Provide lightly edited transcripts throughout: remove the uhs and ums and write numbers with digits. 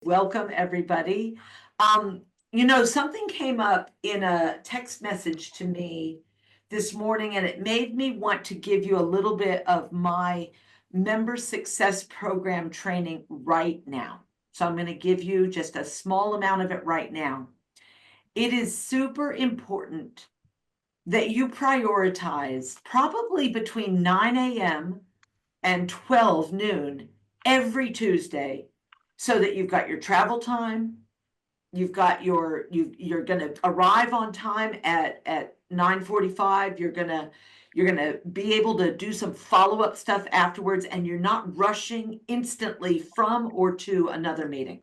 Welcome, everybody. Something came up in a text message to me this morning, and it made me want to give you a little bit of my member success program training right now. So I'm going to give you just a small amount of it right now. It is super important that you prioritize probably between 9 a.m. and 12 noon every Tuesday so that you've got your travel time, you've got you're going to arrive on time at 9:45. You're going to be able to do some follow-up stuff afterwards, and you're not rushing instantly from or to another meeting.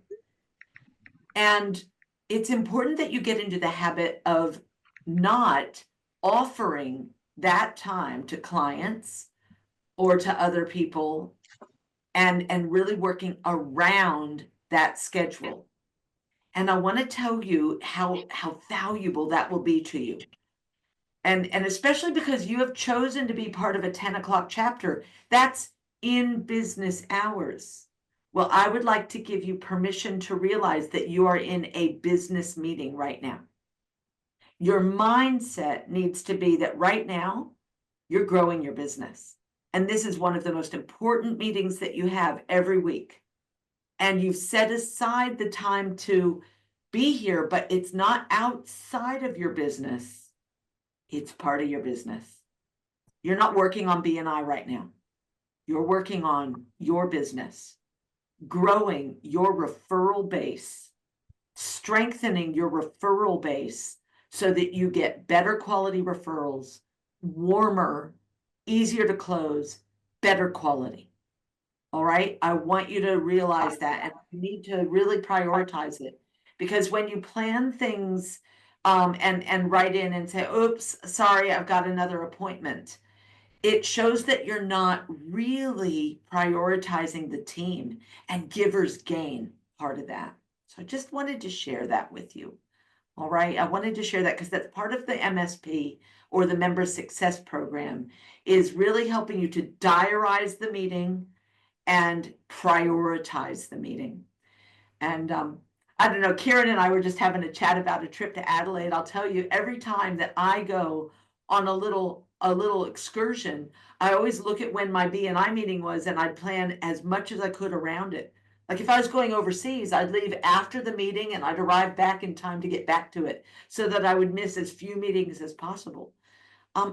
And it's important that you get into the habit of not offering that time to clients or to other people and really working around that schedule. And I want to tell you how valuable that will be to you. And especially because you have chosen to be part of a 10 o'clock chapter, that's in business hours. Well, I would like to give you permission to realize that you are in a business meeting right now. Your mindset needs to be that right now you're growing your business. And this is one of the most important meetings that you have every week. And you've set aside the time to be here, but it's not outside of your business. It's part of your business. You're not working on BNI right now. You're working on your business, growing your referral base, strengthening your referral base so that you get better quality referrals, warmer, easier to close, better quality. All right. I want you to realize that, and you need to really prioritize it, because when you plan things and write in and say, oops, sorry, I've got another appointment, it shows that you're not really prioritizing the team and givers gain part of that. So I just wanted to share that with you. All right. I wanted to share that because that's part of the MSP, or the Member Success Program, is really helping you to diarize the meeting and prioritize the meeting. And I don't know, Karen and I were just having a chat about a trip to Adelaide. I'll tell you, every time that I go on a little excursion, I always look at when my BNI meeting was, and I'd plan as much as I could around it. Like if I was going overseas, I'd leave after the meeting and I'd arrive back in time to get back to it so that I would miss as few meetings as possible.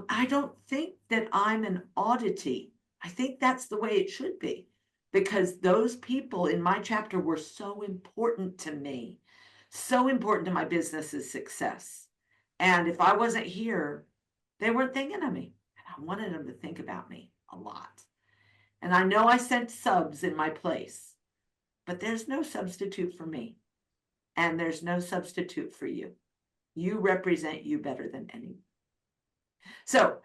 I don't think that I'm an oddity. I think that's the way it should be, because those people in my chapter were so important to me, so important to my business's success. And if I wasn't here, they weren't thinking of me. And I wanted them to think about me a lot. And I know I sent subs in my place, but there's no substitute for me. And there's no substitute for you. You represent you better than anyone. So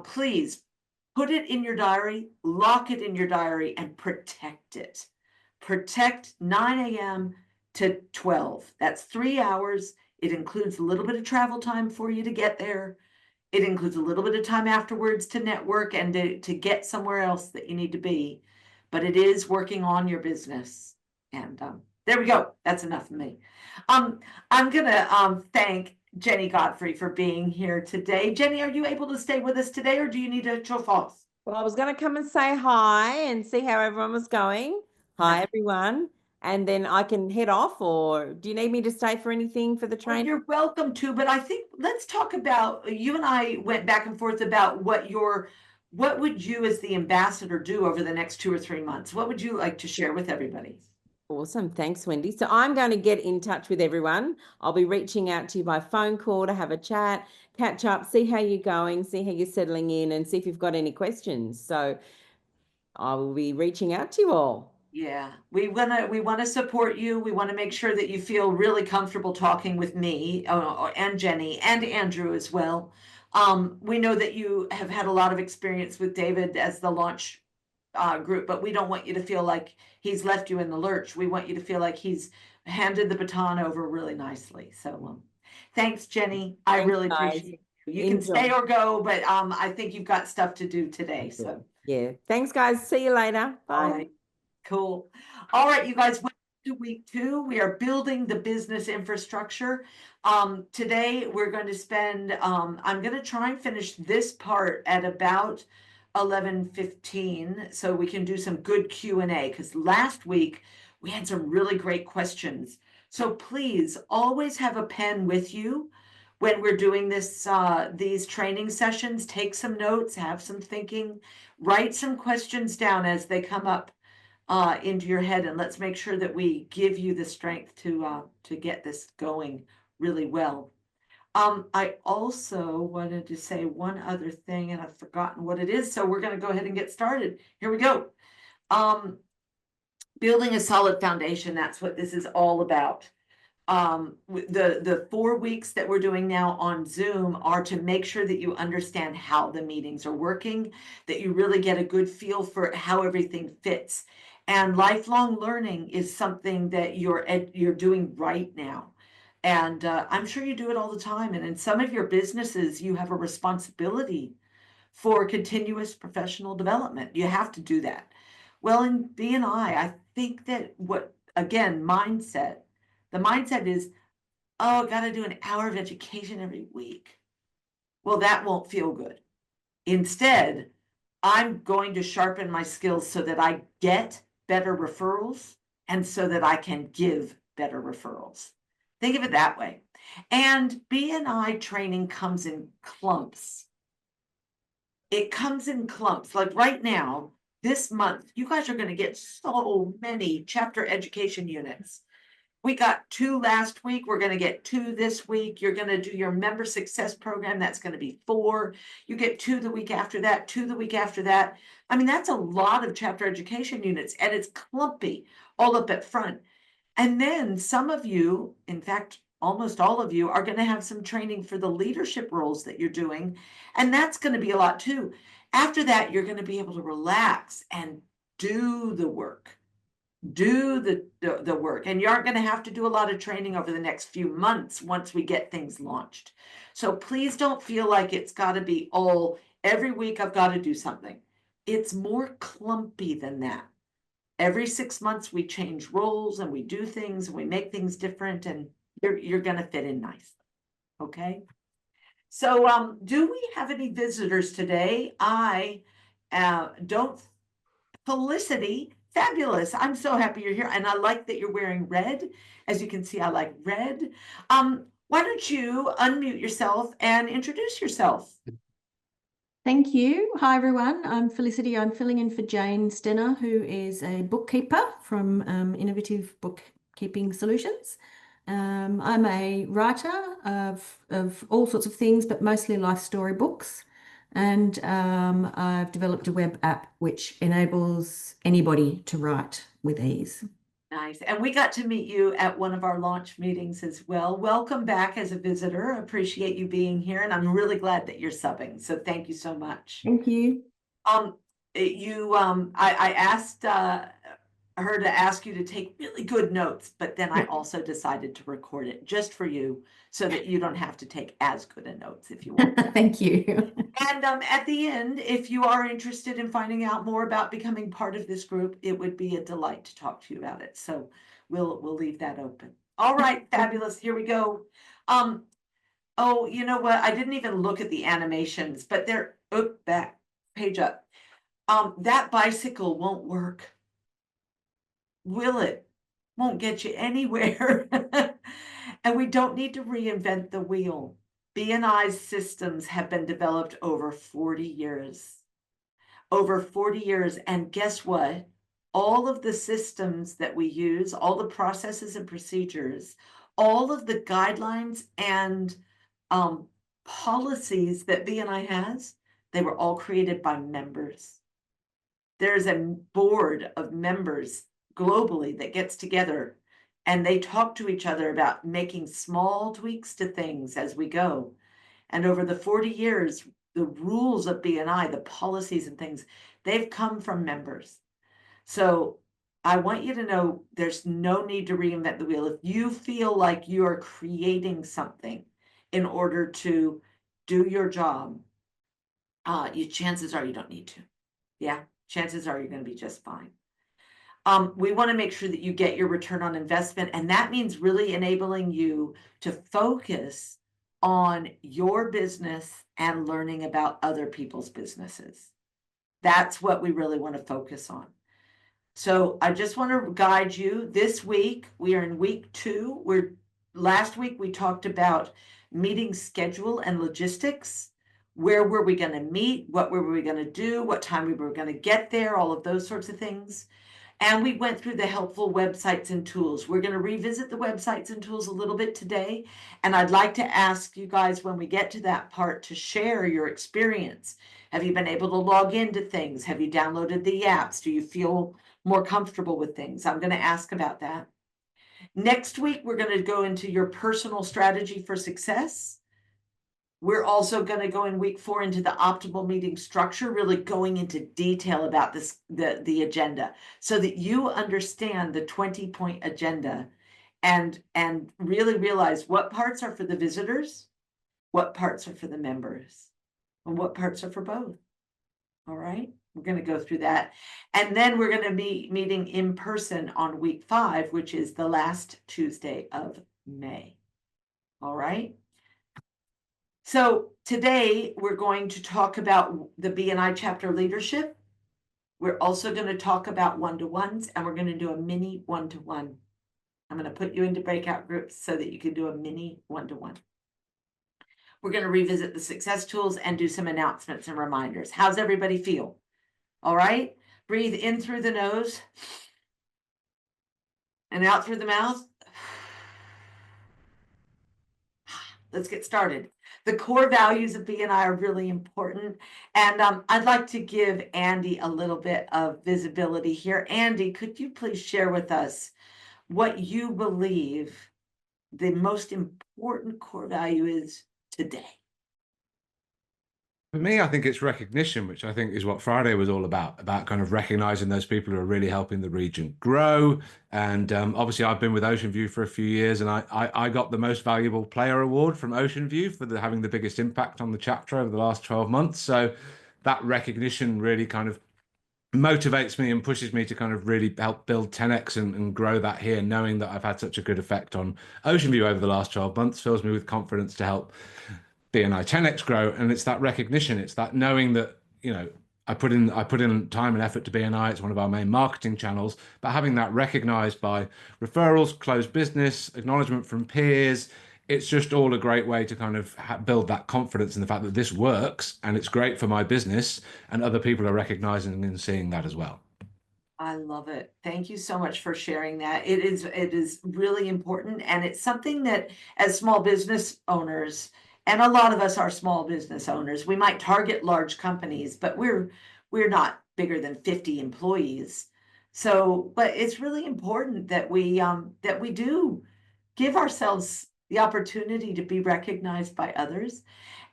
please put it in your diary, lock it in your diary, and protect it. Protect 9 a.m. to 12. That's 3 hours. It includes a little bit of travel time for you to get there. It includes a little bit of time afterwards to network and to get somewhere else that you need to be. But it is working on your business. And there we go. That's enough of me. I'm going to thank Jenny Godfrey for being here today. Jenny, are you able to stay with us today, or do you need to show off? Well, I was going to come and say hi and see how everyone was going. Hi, everyone. And then I can head off, or do you need me to stay for anything for the Well, training? you're welcome to, but I think let's talk about, you and I went back and forth about what would you as the ambassador do over the next 2 or 3 months? What would you like to share with everybody? Awesome. Thanks, Wendy. So I'm going to get in touch with everyone. I'll be reaching out to you by phone call to have a chat, catch up, see how you're going, see how you're settling in, and see if you've got any questions. So I will be reaching out to you all. Yeah, we want to support you. We want to make sure that you feel really comfortable talking with me and Jenny and Andrew as well. We know that you have had a lot of experience with David as the launch group, but we don't want you to feel like he's left you in the lurch. We want you to feel like he's handed the baton over really nicely. So thanks, Jenny. I Thanks, really guys. appreciate it. You can stay or go, but I think you've got stuff to do today. So Yeah. Thanks, guys. See you later. all Bye. right. Cool. All right, you guys. to week 2. We are building the business infrastructure. Today we're going to spend, I'm going to try and finish this part at about 11:15 so we can do some good Q&A, because last week we had some really great questions. So please always have a pen with you when we're doing this, these training sessions. Take some notes, have some thinking, write some questions down as they come up into your head, and let's make sure that we give you the strength to get this going really well. I also wanted to say one other thing, and I've forgotten what it is, so we're going to go ahead and get started. Here we go. Building a solid foundation, that's what this is all about. The 4 weeks that we're doing now on Zoom are to make sure that you understand how the meetings are working, that you really get a good feel for how everything fits. And lifelong learning is something that you're doing right now. And I'm sure you do it all the time. And in some of your businesses, you have a responsibility for continuous professional development. You have to do that. Well, in BNI, I think that again, mindset, the mindset is, oh, I got to do an hour of education every week. Well, that won't feel good. Instead, I'm going to sharpen my skills so that I get better referrals and so that I can give better referrals. Think of it that way. And BNI training comes in clumps. It comes in clumps. Like right now, this month, you guys are going to get so many chapter education units. We got 2 last week. We're going to get 2 this week. You're going to do your member success program. That's going to be 4. You get 2 the week after that, 2 the week after that. I mean, that's a lot of chapter education units, and it's clumpy all up at front. And then some of you, in fact, almost all of you, are going to have some training for the leadership roles that you're doing. And that's going to be a lot too. After that, you're going to be able to relax and do the work. Do the work, and you aren't going to have to do a lot of training over the next few months once we get things launched. So please don't feel like it's got to be all every week I've got to do something. It's more clumpy than that. Every 6 months we change roles and we do things and we make things different, and you're going to fit in nicely. Okay. So do we have any visitors today? I don't. Felicity, fabulous. I'm so happy you're here. And I like that you're wearing red. As you can see, I like red. Why don't you unmute yourself and introduce yourself? Thank you. Hi, everyone. I'm Felicity. I'm filling in for Jane Stenner, who is a bookkeeper from Innovative Bookkeeping Solutions. I'm a writer of all sorts of things, but mostly life story books. And I've developed a web app which enables anybody to write with ease. Nice. And we got to meet you at one of our launch meetings as well. Welcome back as a visitor. Appreciate you being here. And I'm really glad that you're subbing. So thank you so much. Thank you. I asked her to ask you to take really good notes, but then I also decided to record it just for you so that you don't have to take as good a notes if you want. Thank you. And at the end, if you are interested in finding out more about becoming part of this group, it would be a delight to talk to you about it. So we'll leave that open. All right, fabulous. Here we go. Oh, you know what? I didn't even look at the animations, but they're back page up. That bicycle won't work. Will it? Won't get you anywhere. And we don't need to reinvent the wheel. BNI's systems have been developed over 40 years. Over 40 years. And guess what? All of the systems that we use, all the processes and procedures, all of the guidelines and policies that BNI has, they were all created by members. There's a board of members globally that gets together and they talk to each other about making small tweaks to things as we go. And over the 40 years, the rules of BNI, the policies and things, they've come from members. So I want you to know there's no need to reinvent the wheel. If you feel like you're creating something in order to do your job, chances are you don't need to. Yeah, chances are you're going to be just fine. We want to make sure that you get your return on investment, and that means really enabling you to focus on your business and learning about other people's businesses. That's what we really want to focus on. So I just want to guide you. This week, we are in week 2. Last week we talked about meeting schedule and logistics. Where were we going to meet? What were we going to do? What time we were going to get there? All of those sorts of things. And we went through the helpful websites and tools. We're going to revisit the websites and tools a little bit today. And I'd like to ask you guys, when we get to that part, to share your experience. Have you been able to log into things? Have you downloaded the apps? Do you feel more comfortable with things? I'm going to ask about that. Next week, we're going to go into your personal strategy for success. We're also going to go in week 4 into the optimal meeting structure, really going into detail about this, the agenda, so that you understand the 20-point agenda and really realize what parts are for the visitors, what parts are for the members, and what parts are for both. All right, we're going to go through that. And then we're going to be meeting in person on week 5, which is the last Tuesday of May. All right. So today we're going to talk about the BNI chapter leadership. We're also going to talk about one-to-ones, and we're going to do a mini one-to-one. I'm going to put you into breakout groups so that you can do a mini one-to-one. We're going to revisit the success tools and do some announcements and reminders. How's everybody feel? All right. Breathe in through the nose and out through the mouth. Let's get started. The core values of BNI are really important. And I'd like to give Andy a little bit of visibility here. Andy, could you please share with us what you believe the most important core value is today? For me, I think it's recognition, which I think is what Friday was all about kind of recognizing those people who are really helping the region grow. And obviously, I've been with Ocean View for a few years, and I got the most valuable player award from Ocean View for having the biggest impact on the chapter over the last 12 months. So that recognition really kind of motivates me and pushes me to kind of really help build 10x and grow that here, knowing that I've had such a good effect on Ocean View over the last 12 months fills me with confidence to help BNI 10x grow. And it's that recognition, it's that knowing that, you know, I put in time and effort to BNI. It's one of our main marketing channels, but having that recognized by referrals, closed business, acknowledgement from peers, it's just all a great way to kind of build that confidence in the fact that this works and it's great for my business, and other people are recognizing and seeing that as well. I love it. Thank you so much for sharing that. It is really important, and it's something that as small business owners, and a lot of us are small business owners, we might target large companies, but we're not bigger than 50 employees. So, but it's really important that we do give ourselves the opportunity to be recognized by others.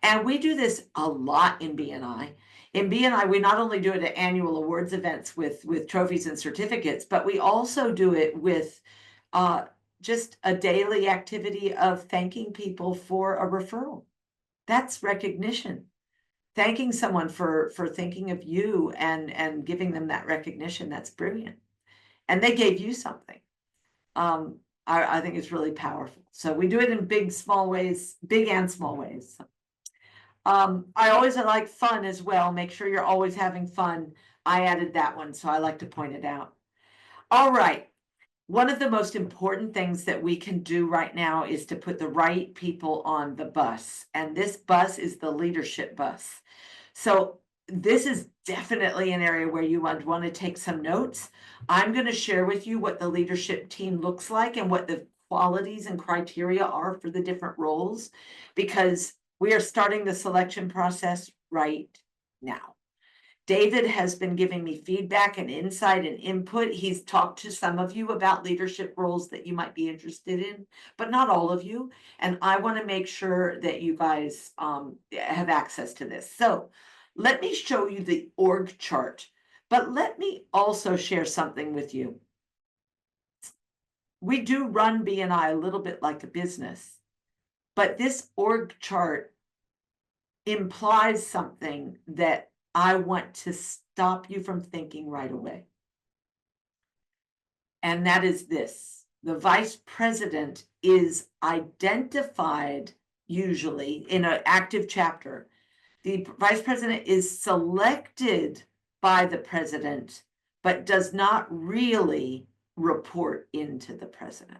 And we do this a lot in BNI. In BNI, we not only do it at annual awards events with trophies and certificates, but we also do it with just a daily activity of thanking people for a referral. That's recognition. Thanking someone for thinking of you and giving them that recognition. That's brilliant. And they gave you something. I think it's really powerful. So we do it in big, small ways, big and small ways. I always like fun as well. Make sure you're always having fun. I added that one, so I like to point it out. All right. One of the most important things that we can do right now is to put the right people on the bus. And this bus is the leadership bus. So this is definitely an area where you would want to take some notes. I'm going to share with you what the leadership team looks like and what the qualities and criteria are for the different roles, because we are starting the selection process right now. David has been giving me feedback and insight and input. He's talked to some of you about leadership roles that you might be interested in, but not all of you. And I want to make sure that you guys have access to this. So let me show you the org chart, but let me also share something with you. We do run BNI a little bit like a business, but this org chart implies something that I want to stop you from thinking right away. And that is this: the vice president is identified usually in an active chapter. The vice president is selected by the president, but does not really report into the president.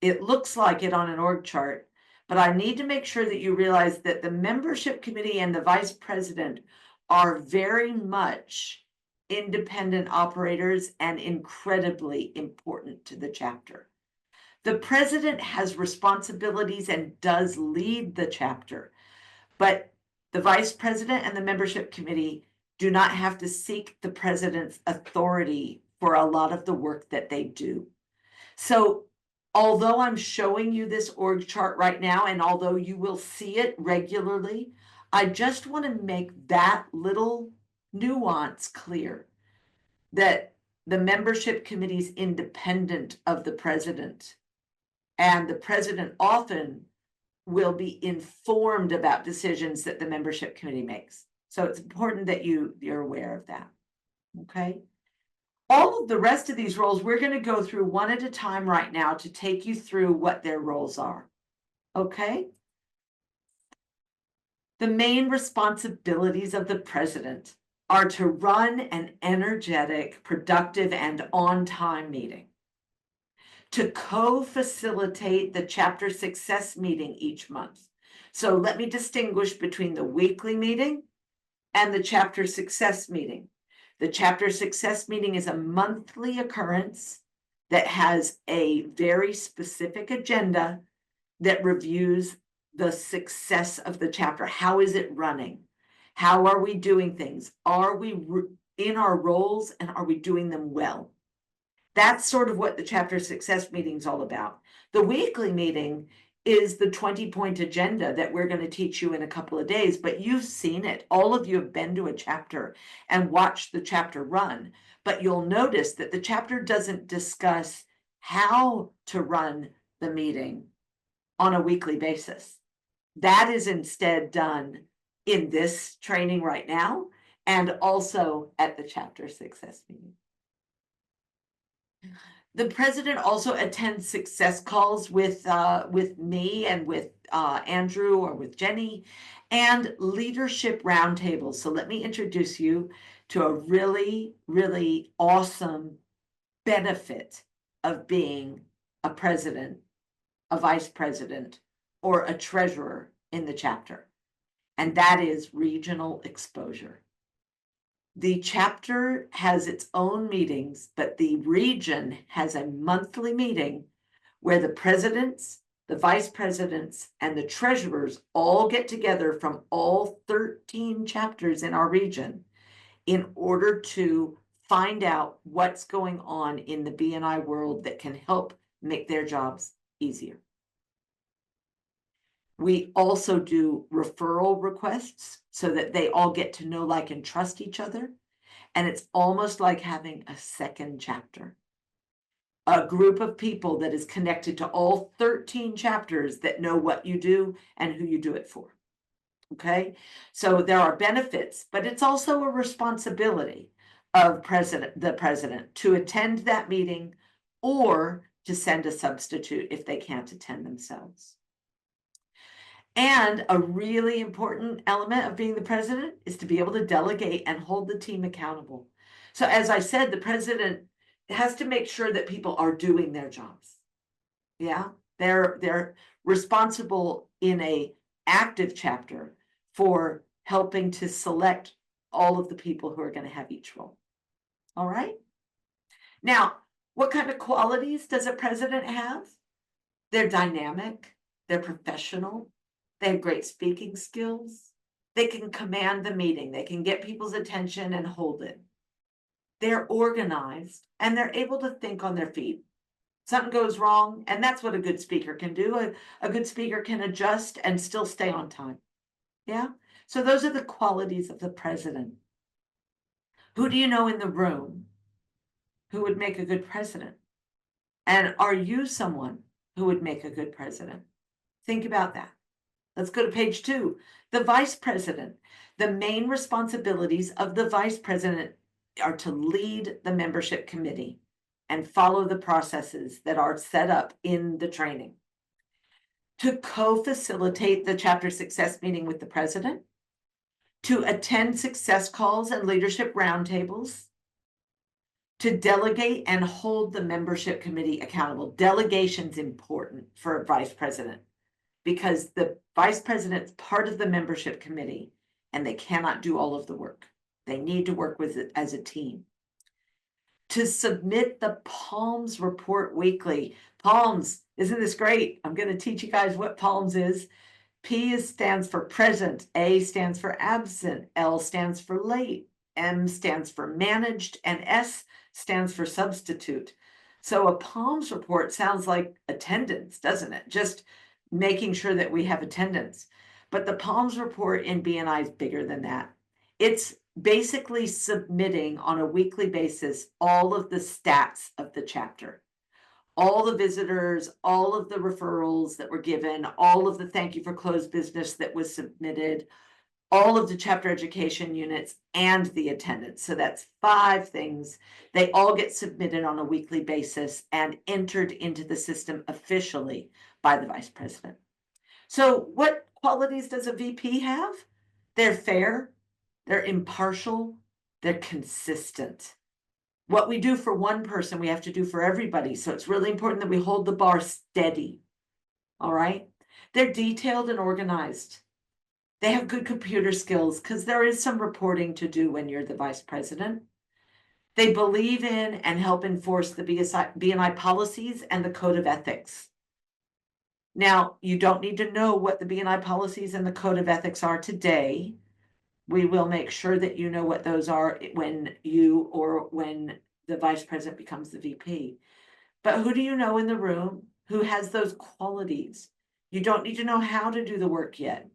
It looks like it on an org chart, but I need to make sure that you realize that the membership committee and the vice president are very much independent operators and incredibly important to the chapter. The president has responsibilities and does lead the chapter, but the vice president and the membership committee do not have to seek the president's authority for a lot of the work that they do. So although I'm showing you this org chart right now, and although you will see it regularly, I just want to make that little nuance clear, that the membership committee is independent of the president, and the president often will be informed about decisions that the membership committee makes. So it's important that you're aware of that. Okay. All of the rest of these roles, we're going to go through one at a time right now to take you through what their roles are. Okay. The main responsibilities of the president are to run an energetic, productive, and on-time meeting, to co-facilitate the chapter success meeting each month. So let me distinguish between the weekly meeting and the chapter success meeting. The chapter success meeting is a monthly occurrence that has a very specific agenda that reviews the success of the chapter. How is it running? How are we doing things? Are we in our roles, and are we doing them well? That's sort of what the chapter success meeting is all about. The weekly meeting is the 20-point agenda that we're going to teach you in a couple of days, but you've seen it. All of you have been to a chapter and watched the chapter run, but you'll notice that the chapter doesn't discuss how to run the meeting on a weekly basis. That is instead done in this training right now, and also at the chapter success meeting. The president also attends success calls with me and with Andrew or with Jenny, and leadership roundtables. So let me introduce you to a really, really awesome benefit of being a president, a vice president, or a treasurer in the chapter, and that is regional exposure. The chapter has its own meetings, but the region has a monthly meeting where the presidents, the vice presidents, and the treasurers all get together from all 13 chapters in our region in order to find out what's going on in the BNI world that can help make their jobs easier. We also do referral requests so that they all get to know, like, and trust each other. And it's almost like having a second chapter, a group of people that is connected to all 13 chapters that know what you do and who you do it for. Okay, so there are benefits, but it's also a responsibility of the president to attend that meeting or to send a substitute if they can't attend themselves. And a really important element of being the president is to be able to delegate and hold the team accountable. So as I said, the president has to make sure that people are doing their jobs. Yeah, they're responsible in a active chapter for helping to select all of the people who are going to have each role. All right. Now, what kind of qualities does a president have? They're dynamic, they're professional, they have great speaking skills, they can command the meeting, they can get people's attention and hold it. They're organized and they're able to think on their feet. Something goes wrong, and that's what a good speaker can do. A good speaker can adjust and still stay on time. Yeah. So those are the qualities of the president. Who do you know in the room who would make a good president? And are you someone who would make a good president? Think about that. Let's go to page 2. The vice president. The main responsibilities of the vice president are to lead the membership committee. and follow the processes that are set up in the training. To co-facilitate the chapter success meeting with the president, to attend success calls and leadership roundtables, to delegate and hold the membership committee accountable. Delegation's important for a vice president because the vice president's part of the membership committee and they cannot do all of the work. They need to work with it as a team. To submit the PALMS report weekly. PALMS, isn't this great? I'm going to teach you guys what PALMS is. Stands for present, A stands for absent, L stands for late, M stands for managed, and S stands for substitute. So a PALMS report sounds like attendance, doesn't it? Just making sure that we have attendance. But the PALMS report in BNI is bigger than that. It's basically submitting on a weekly basis all of the stats of the chapter. All the visitors, all of the referrals that were given, all of the thank you for closed business that was submitted, all of the chapter education units, and the attendance. So that's 5 things. They all get submitted on a weekly basis and entered into the system officially by the vice president. So what qualities does a VP have? They're fair, they're impartial, they're consistent. What we do for one person, we have to do for everybody. So it's really important that we hold the bar steady. All right. They're detailed and organized. They have good computer skills because there is some reporting to do when you're the vice president. They believe in and help enforce the BNI policies and the code of ethics. Now, you don't need to know what the BNI policies and the code of ethics are today. We will make sure that you know what those are when the vice president becomes the VP. But who do you know in the room who has those qualities? You don't need to know how to do the work yet.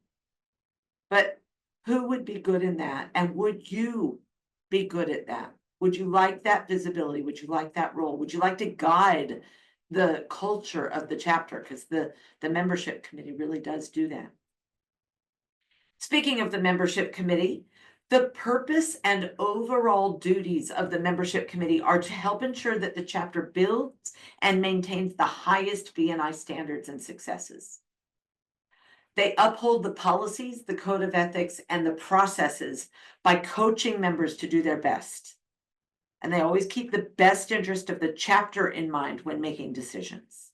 But who would be good in that? And would you be good at that? Would you like that visibility? Would you like that role? Would you like to guide the culture of the chapter? Because the membership committee really does do that. Speaking of the membership committee, the purpose and overall duties of the membership committee are to help ensure that the chapter builds and maintains the highest BNI standards and successes. They uphold the policies, the code of ethics, and the processes by coaching members to do their best. And they always keep the best interest of the chapter in mind when making decisions.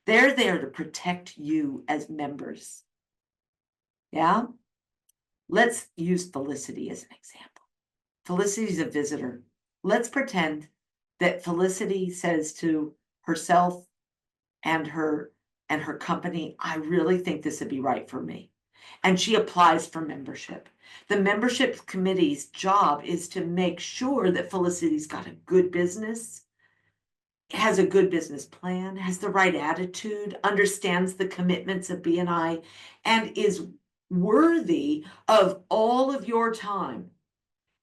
They're there to protect you as members. Yeah? Let's use Felicity as an example. Felicity's a visitor. Let's pretend that Felicity says to herself and her company, I really think this would be right for me. And she applies for membership. The membership committee's job is to make sure that Felicity's got a good business, has a good business plan, has the right attitude, understands the commitments of BNI, and is worthy of all of your time.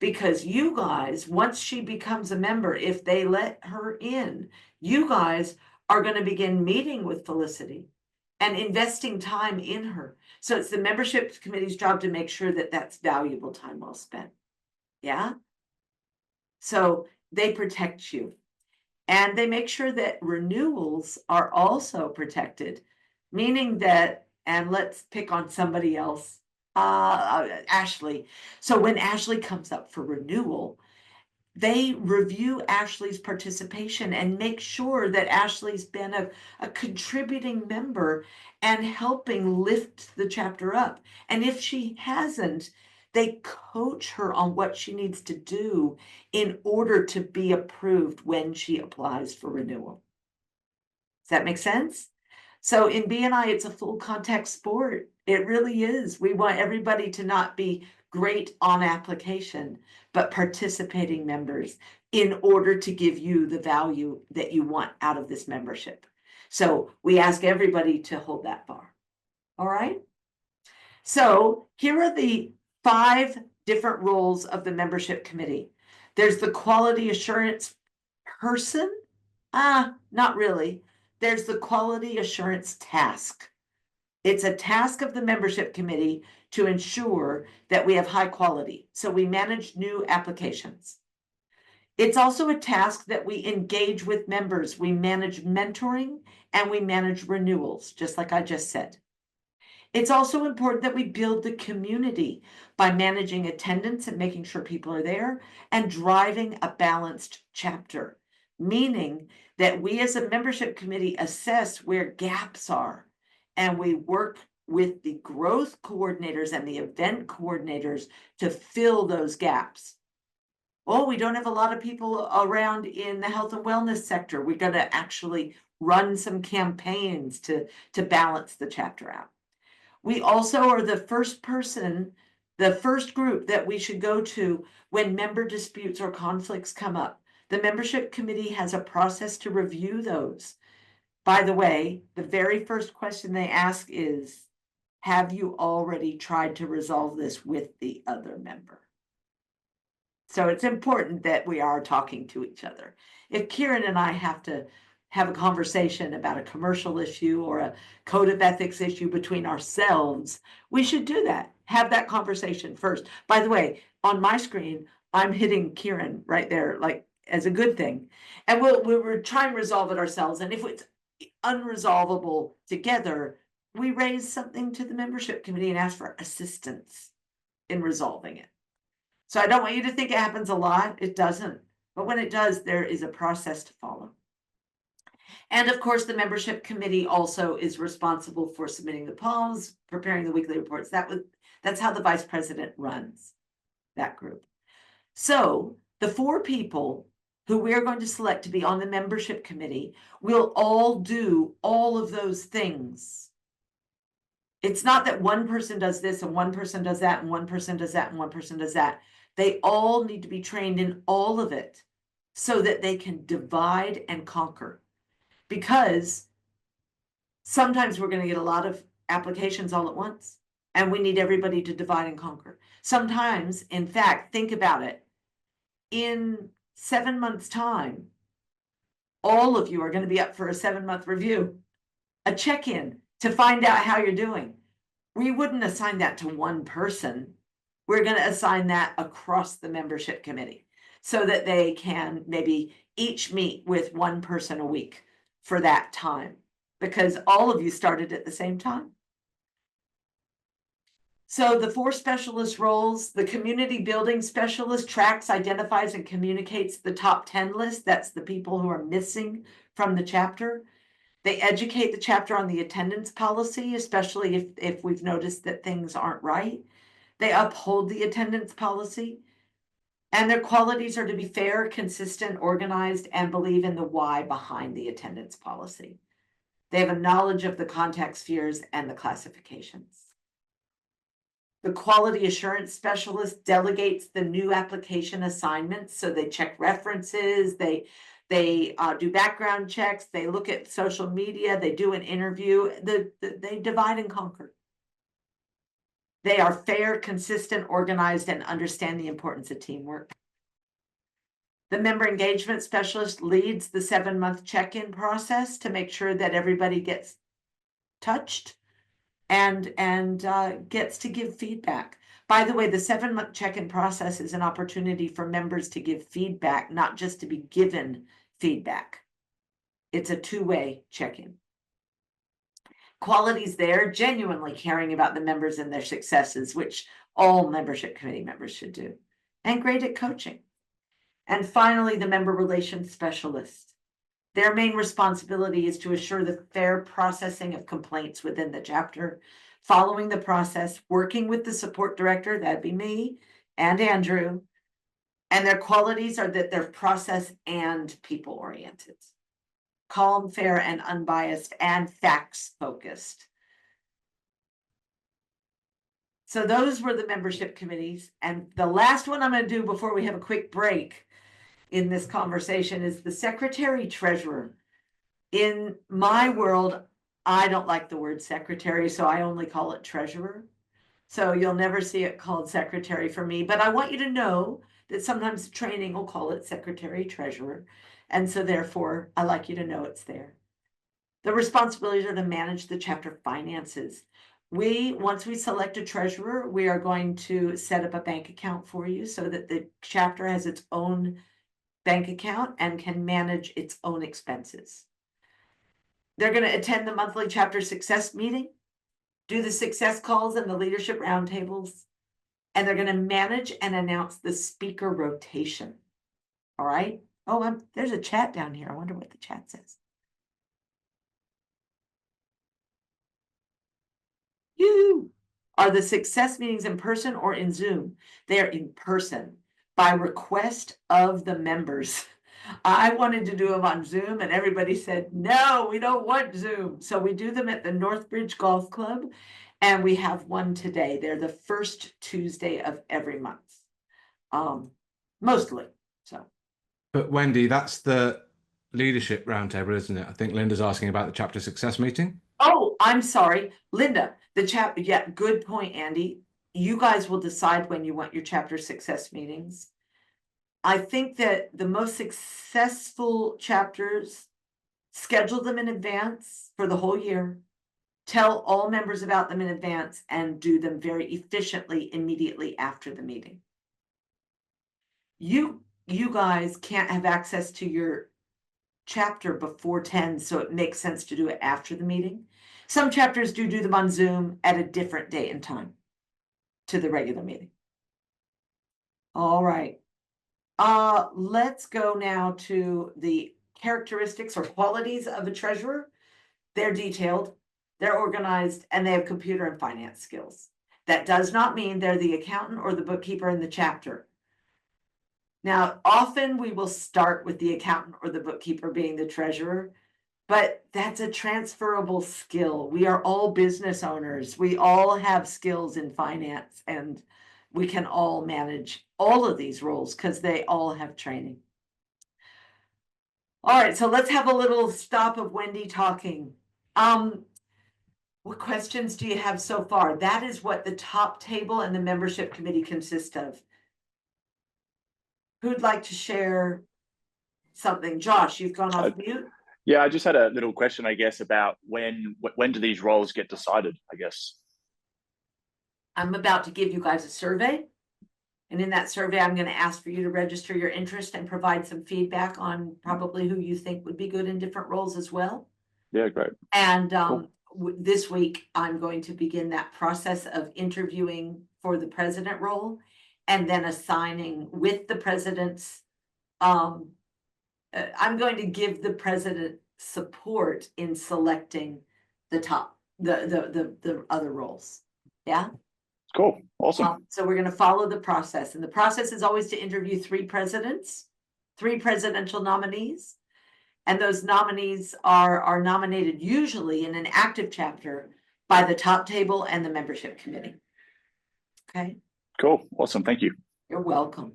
Because you guys, once she becomes a member, if they let her in, you guys are going to begin meeting with Felicity and investing time in her. So it's the membership committee's job to make sure that that's valuable time well spent. Yeah. So they protect you and they make sure that renewals are also protected, meaning that, and let's pick on somebody else, Ashley. So when Ashley comes up for renewal, they review Ashley's participation and make sure that Ashley's been a contributing member and helping lift the chapter up. And if she hasn't, they coach her on what she needs to do in order to be approved when she applies for renewal. Does that make sense? So in BNI, it's a full contact sport. It really is. We want everybody to not be great on application, but participating members in order to give you the value that you want out of this membership. So we ask everybody to hold that bar. All right. So here are the 5 different roles of the membership committee. There's the quality assurance person. Not really. There's the quality assurance task. It's a task of the membership committee to ensure that we have high quality. So we manage new applications. It's also a task that we engage with members. We manage mentoring and we manage renewals, just like I just said. It's also important that we build the community by managing attendance and making sure people are there and driving a balanced chapter, meaning that we as a membership committee assess where gaps are and we work with the growth coordinators and the event coordinators to fill those gaps. Oh, we don't have a lot of people around in the health and wellness sector. We've got to actually run some campaigns to balance the chapter out. We also are the first group that we should go to when member disputes or conflicts come up. The membership committee has a process to review those. By the way, the very first question they ask is, have you already tried to resolve this with the other member? So it's important that we are talking to each other. If Kieran and I have to have a conversation about a commercial issue or a code of ethics issue between ourselves, we should do that. Have that conversation first. By the way, on my screen, I'm hitting Kieran right there, like as a good thing. And we'll try and resolve it ourselves. And if it's unresolvable together, we raise something to the membership committee and ask for assistance in resolving it. So I don't want you to think it happens a lot. It doesn't. But when it does, there is a process to follow. And of course, the membership committee also is responsible for submitting the polls, preparing the weekly reports. That's how the vice president runs that group. So the 4 people who we're going to select to be on the membership committee will all do all of those things. It's not that one person does this and one person does that and one person does that and one person does that. They all need to be trained in all of it so that they can divide and conquer. Because sometimes we're going to get a lot of applications all at once, and we need everybody to divide and conquer. Sometimes, in fact, think about it. In 7 months' time, all of you are going to be up for a 7-month review, a check-in to find out how you're doing. We wouldn't assign that to one person. We're going to assign that across the membership committee so that they can maybe each meet with one person a week for that time, because all of you started at the same time. So the 4 specialist roles, the community building specialist tracks, identifies, and communicates the top 10 list. That's the people who are missing from the chapter. They educate the chapter on the attendance policy, especially if we've noticed that things aren't right. They uphold the attendance policy. And their qualities are to be fair, consistent, organized, and believe in the why behind the attendance policy. They have a knowledge of the contact spheres and the classifications. The quality assurance specialist delegates the new application assignments. So they check references, they do background checks, they look at social media, they do an interview, they divide and conquer. They are fair, consistent, organized, and understand the importance of teamwork. The member engagement specialist leads the 7-month check-in process to make sure that everybody gets touched and gets to give feedback. By the way, the 7-month check-in process is an opportunity for members to give feedback, not just to be given feedback. It's a 2-way check-in. Qualities there, genuinely caring about the members and their successes, which all membership committee members should do, and great at coaching. And finally, the member relations specialist. Their main responsibility is to assure the fair processing of complaints within the chapter, following the process, working with the support director, that'd be me and Andrew. And their qualities are that they're process and people-oriented, calm, fair, and unbiased, and facts-focused. So those were the membership committees. And the last one I'm going to do before we have a quick break in this conversation is the secretary treasurer. In my world, I don't like the word secretary, so I only call it treasurer. So you'll never see it called secretary for me, but I want you to know that sometimes the training will call it secretary treasurer. And so therefore, I like you to know it's there. The responsibilities are to manage the chapter finances. Once we select a treasurer, we are going to set up a bank account for you so that the chapter has its own bank account and can manage its own expenses. They're going to attend the monthly chapter success meeting, do the success calls and the leadership roundtables, and they're going to manage and announce the speaker rotation. All right. Oh, there's a chat down here. I wonder what the chat says. You are the success meetings in person or in Zoom? They're in person by request of the members. I wanted to do them on Zoom and everybody said, no, we don't want Zoom. So we do them at the Northbridge Golf Club and we have one today. They're the first Tuesday of every month. Mostly. So. But Wendy, that's the leadership roundtable, isn't it? I think Linda's asking about the chapter success meeting. Oh, I'm sorry, Linda, yeah, good point, Andy. You guys will decide when you want your chapter success meetings. I think that the most successful chapters schedule them in advance for the whole year, tell all members about them in advance, and do them very efficiently immediately after the meeting. You guys can't have access to your chapter before 10, so it makes sense to do it after the meeting. Some chapters do them on Zoom at a different date and time to the regular meeting. All right. Let's go now to the characteristics or qualities of a treasurer. They're detailed, they're organized, and they have computer and finance skills. That does not mean they're the accountant or the bookkeeper in the chapter. Now, often we will start with the accountant or the bookkeeper being the treasurer, but that's a transferable skill. We are all business owners. We all have skills in finance, and we can all manage all of these roles because they all have training. All right, so let's have a little stop of Wendy talking. What questions do you have so far? That is what the top table and the membership committee consist of. Who'd like to share something? Josh, you've gone off mute. Yeah, I just had a little question, I guess, about when do these roles get decided, I guess. I'm about to give you guys a survey. And in that survey, I'm going to ask for you to register your interest and provide some feedback on probably who you think would be good in different roles as well. Yeah, great. And Cool. This week, I'm going to begin that process of interviewing for the president role and then assigning with the president's, I'm going to give the president support in selecting the top, the other roles. Yeah. Cool. Awesome. So we're going to follow the process, and the process is always to interview 3 presidents, 3 presidential nominees. And those nominees are nominated usually in an active chapter by the top table and the membership committee. Okay. Cool. Awesome. Thank you. You're welcome.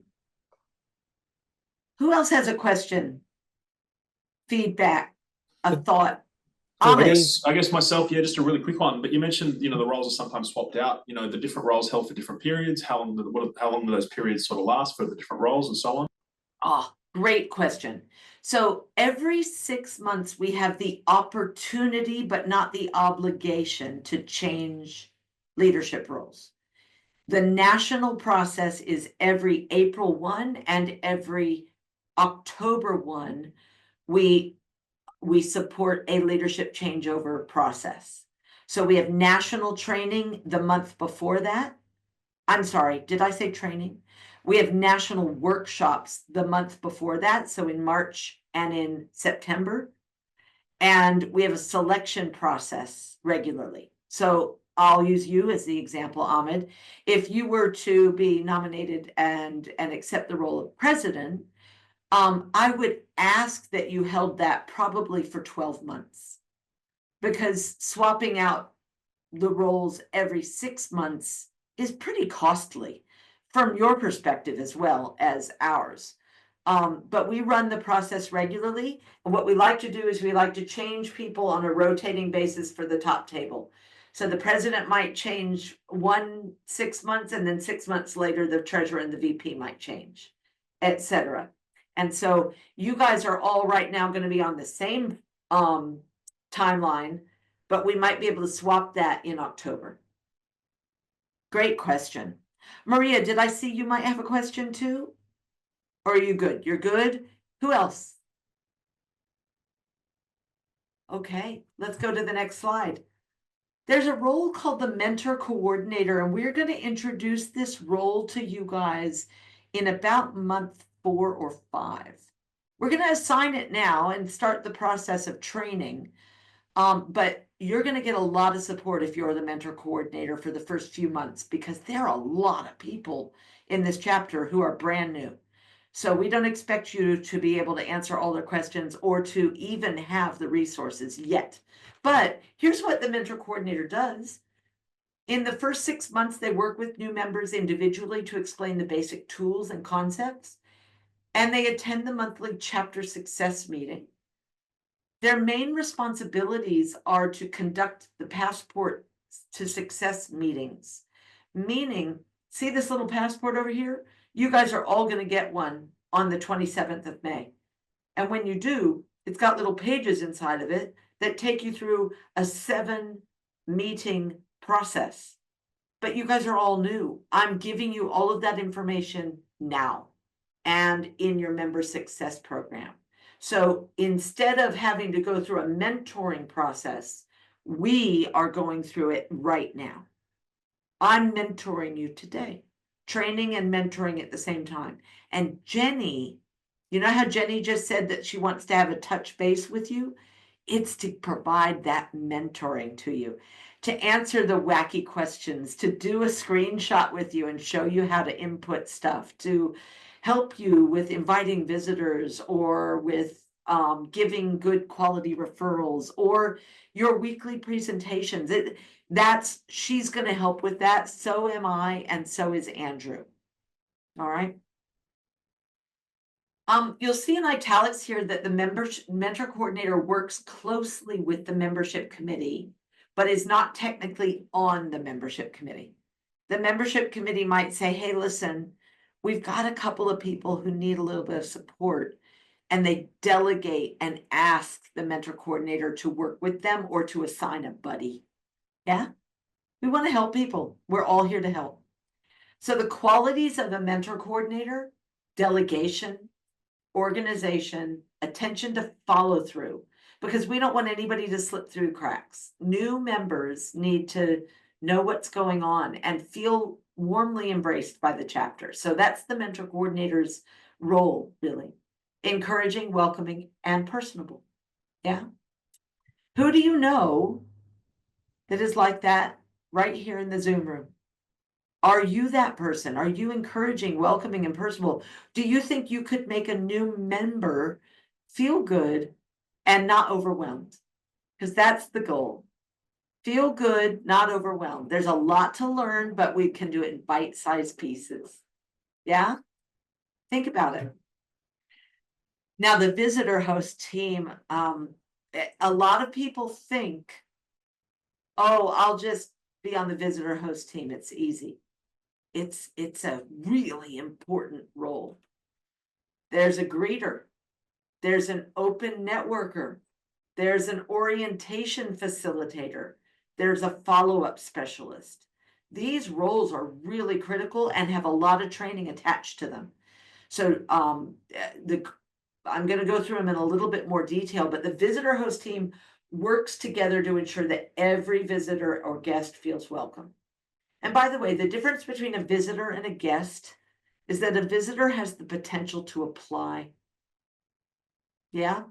Who else has a question? Feedback, a thought? I guess myself, yeah, just a really quick one. But you mentioned, the roles are sometimes swapped out. The different roles held for different periods. How long do those periods sort of last for the different roles and so on? Oh, great question. So every 6 months, we have the opportunity, but not the obligation to change leadership roles. The national process is every April 1 and every October 1, we support a leadership changeover process. So we have national training the month before that. I'm sorry, did I say training? We have national workshops the month before that, so in March and in September. And we have a selection process regularly. So I'll use you as the example, Ahmed. If you were to be nominated and accept the role of president, I would ask that you held that probably for 12 months, because swapping out the roles every 6 months is pretty costly from your perspective as well as ours. But we run the process regularly. And what we like to do is we like to change people on a rotating basis for the top table. So the president might change 6 months, and then 6 months later, the treasurer and the VP might change, etc. And so you guys are all right now going to be on the same timeline, but we might be able to swap that in October. Great question. Maria, did I see you might have a question too? Or are you good? You're good? Who else? Okay, let's go to the next slide. There's a role called the mentor coordinator, and we're going to introduce this role to you guys in about month 4 or 5. We're going to assign it now and start the process of training. But you're going to get a lot of support if you're the mentor coordinator for the first few months, because there are a lot of people in this chapter who are brand new. So we don't expect you to be able to answer all their questions or to even have the resources yet. But here's what the mentor coordinator does. In the first 6 months, they work with new members individually to explain the basic tools and concepts, and they attend the monthly chapter success meeting. Their main responsibilities are to conduct the passport to success meetings, meaning, see this little passport over here? You guys are all going to get one on the 27th of May. And when you do, it's got little pages inside of it that take you through a 7-meeting process. But you guys are all new. I'm giving you all of that information now and in your member success program. So instead of having to go through a mentoring process, we are going through it right now. I'm mentoring you today, training and mentoring at the same time. And Jenny, you know how Jenny just said that she wants to have a touch base with you? It's to provide that mentoring to you, to answer the wacky questions, to do a screenshot with you and show you how to input stuff, to help you with inviting visitors or with giving good quality referrals or your weekly presentations. She's going to help with that. So am I, and so is Andrew. All right. You'll see in italics here that the mentor coordinator works closely with the membership committee, but is not technically on the membership committee. The membership committee might say, hey, listen, we've got a couple of people who need a little bit of support, and they delegate and ask the mentor coordinator to work with them or to assign a buddy. Yeah, we want to help people. We're all here to help. So the qualities of a mentor coordinator: delegation, organization, attention to follow through, because we don't want anybody to slip through cracks. New members need to know what's going on and feel warmly embraced by the chapter. So that's the mentor coordinator's role, really. Encouraging, welcoming, and personable. Yeah. Who do you know that is like that right here in the Zoom room? Are you that person? Are you encouraging, welcoming, and personable? Do you think you could make a new member feel good and not overwhelmed? Because that's the goal. Feel good, not overwhelmed. There's a lot to learn, but we can do it in bite-sized pieces. Yeah? Think about it. Now, the visitor host team, a lot of people think, oh, I'll just be on the visitor host team. It's easy. It's a really important role. There's a greeter. There's an open networker. There's an orientation facilitator. There's a follow-up specialist. These roles are really critical and have a lot of training attached to them. So I'm going to go through them in a little bit more detail, but the visitor host team works together to ensure that every visitor or guest feels welcome. And by the way, the difference between a visitor and a guest is that a visitor has the potential to apply. Yeah?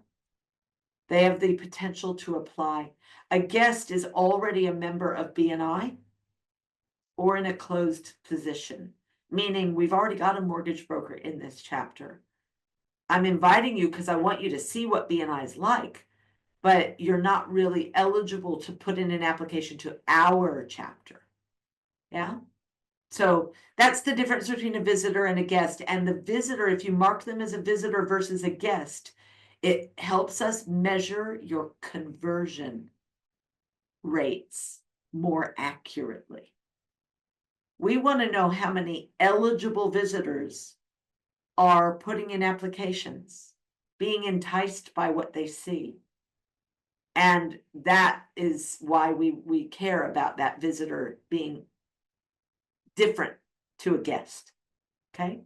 They have the potential to apply. A guest is already a member of BNI or in a closed position, meaning we've already got a mortgage broker in this chapter. I'm inviting you because I want you to see what BNI is like, but you're not really eligible to put in an application to our chapter. Yeah? So that's the difference between a visitor and a guest. And the visitor, if you mark them as a visitor versus a guest, it helps us measure your conversion rates more accurately. We want to know how many eligible visitors are putting in applications, being enticed by what they see. And that is why we care about that visitor being different to a guest. Okay.